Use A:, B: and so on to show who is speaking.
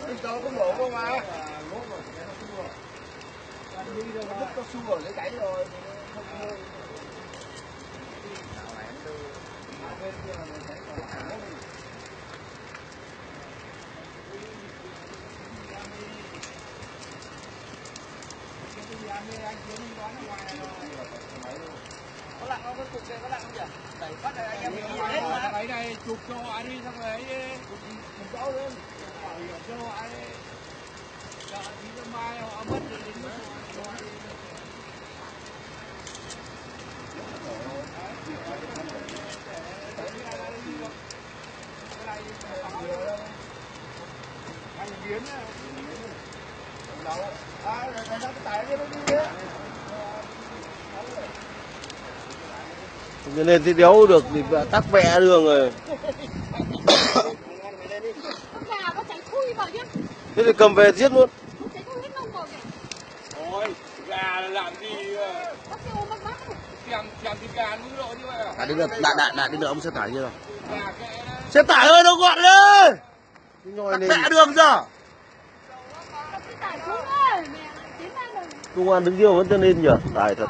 A: Bình dầu có nổ không mà? Lỗ rồi, cái nó không rồi. Đi rồi, nó có xu rồi, lấy cháy rồi. Không có môi. Nào này em đưa. Bên kia là cháy rồi. Anh Chiến đi đón ở ngoài này rồi. Có lặng không? Có cục này có lặng không nhỉ? Đẩy phát này anh em mình hết mà. Máy này chụp cho ai đi xong rồi ấy đi. Chụp rõ lên. Bảo hiểm cho ai đi. Chờ tí cho mai họ mất thì đến mất rồi. Anh Chiến á.
B: Cho nên thì đéo được thì tắc vẽ đường rồi. Thế thì cầm về giết luôn.
A: Ôi, gà làm gì kèm thịt gà núi lộ như vậy à?
B: Đã đến được ông xe tải chưa rồi? Xe tải ơi nó gọn lên. Vẽ đường giờ. Công an đứng kia vẫn cho nên nhỉ? Tài thật.